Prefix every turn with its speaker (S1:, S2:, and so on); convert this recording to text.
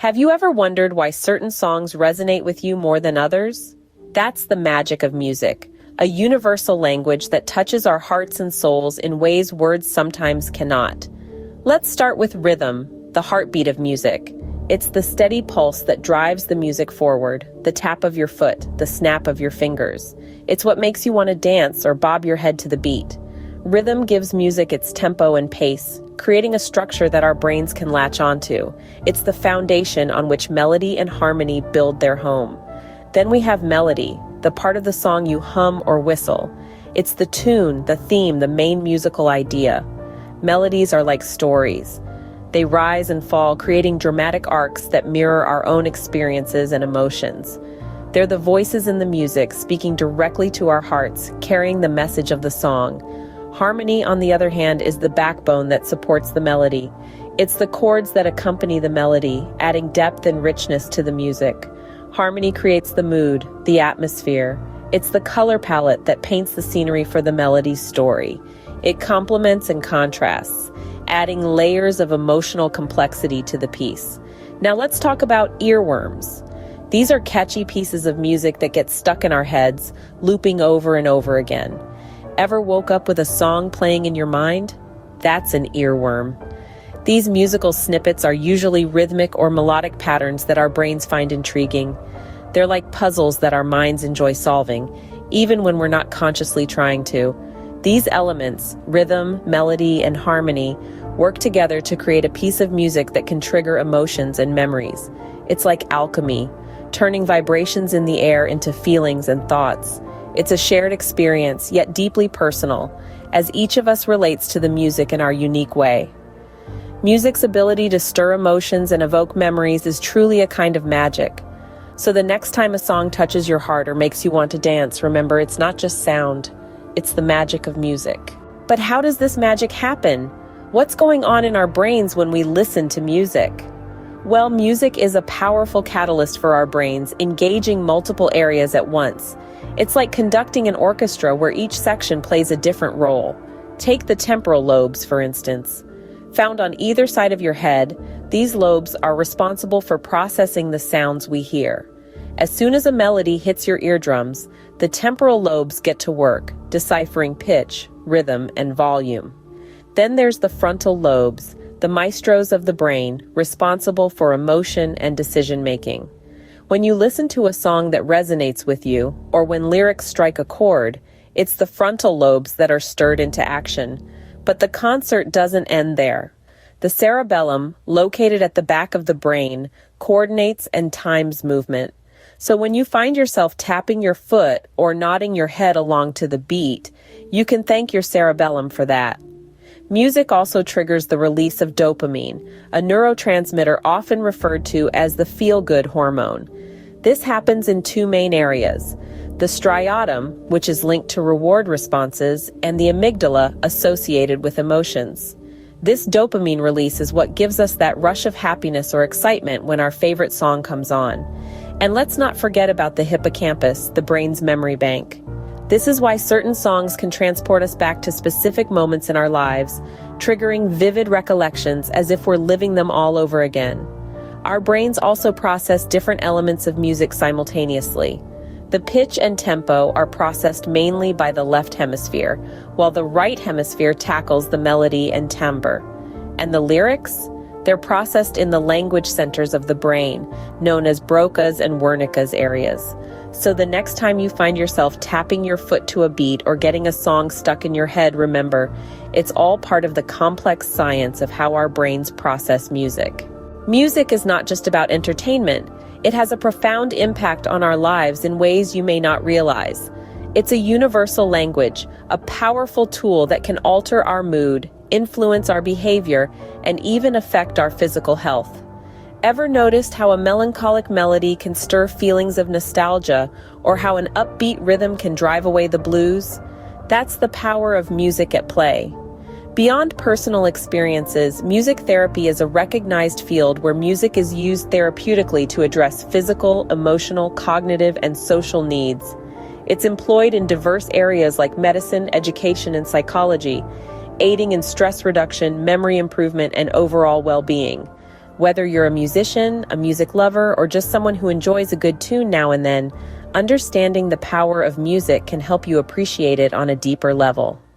S1: Have you ever wondered why certain songs resonate with you more than others? That's the magic of music, a universal language that touches our hearts and souls in ways words sometimes cannot. Let's start with rhythm, the heartbeat of music. It's the steady pulse that drives the music forward, the tap of your foot, the snap of your fingers. It's what makes you want to dance or bob your head to the beat. Rhythm gives music its tempo and pace, creating a structure that our brains can latch onto. It's the foundation on which melody and harmony build their home. Then we have melody, the part of the song you hum or whistle. It's the tune, the theme, the main musical idea. Melodies are like stories. They rise and fall, creating dramatic arcs that mirror our own experiences and emotions. They're the voices in the music, speaking directly to our hearts, carrying the message of the song. Harmony, on the other hand, is the backbone that supports the melody. It's the chords that accompany the melody, adding depth and richness to the music. Harmony creates the mood, the atmosphere. It's the color palette that paints the scenery for the melody's story. It complements and contrasts, adding layers of emotional complexity to the piece. Now let's talk about earworms. These are catchy pieces of music that get stuck in our heads, looping over and over again. Ever woke up with a song playing in your mind? That's an earworm. These musical snippets are usually rhythmic or melodic patterns that our brains find intriguing. They're like puzzles that our minds enjoy solving, even when we're not consciously trying to. These elements, rhythm, melody, and harmony, work together to create a piece of music that can trigger emotions and memories. It's like alchemy, turning vibrations in the air into feelings and thoughts. It's a shared experience, yet deeply personal, as each of us relates to the music in our unique way. Music's ability to stir emotions and evoke memories is truly a kind of magic. So the next time a song touches your heart or makes you want to dance, remember it's not just sound, it's the magic of music. But how does this magic happen? What's going on in our brains when we listen to music? Well, music is a powerful catalyst for our brains, engaging multiple areas at once. It's like conducting an orchestra where each section plays a different role. Take the temporal lobes, for instance. Found on either side of your head, these lobes are responsible for processing the sounds we hear. As soon as a melody hits your eardrums, the temporal lobes get to work, deciphering pitch, rhythm, and volume. Then there's the frontal lobes, the maestros of the brain, responsible for emotion and decision-making. When you listen to a song that resonates with you, or when lyrics strike a chord, it's the frontal lobes that are stirred into action. But the concert doesn't end there. The cerebellum, located at the back of the brain, coordinates and times movement. So when you find yourself tapping your foot or nodding your head along to the beat, you can thank your cerebellum for that. Music also triggers the release of dopamine, a neurotransmitter often referred to as the feel-good hormone. This happens in two main areas: the striatum, which is linked to reward responses, and the amygdala, associated with emotions. This dopamine release is what gives us that rush of happiness or excitement when our favorite song comes on. And let's not forget about the hippocampus, the brain's memory bank. This is why certain songs can transport us back to specific moments in our lives, triggering vivid recollections as if we're living them all over again. Our brains also process different elements of music simultaneously. The pitch and tempo are processed mainly by the left hemisphere, while the right hemisphere tackles the melody and timbre. And the lyrics? They're processed in the language centers of the brain, known as Broca's and Wernicke's areas. So the next time you find yourself tapping your foot to a beat or getting a song stuck in your head, remember, it's all part of the complex science of how our brains process music. Music is not just about entertainment. It has a profound impact on our lives in ways you may not realize. It's a universal language, a powerful tool that can alter our mood, influence our behavior, and even affect our physical health. Ever noticed how a melancholic melody can stir feelings of nostalgia, or how an upbeat rhythm can drive away the blues? That's the power of music at play. Beyond personal experiences, music therapy is a recognized field where music is used therapeutically to address physical, emotional, cognitive, and social needs. It's employed in diverse areas like medicine, education, and psychology, aiding in stress reduction, memory improvement, and overall well-being. Whether you're a musician, a music lover, or just someone who enjoys a good tune now and then, understanding the power of music can help you appreciate it on a deeper level.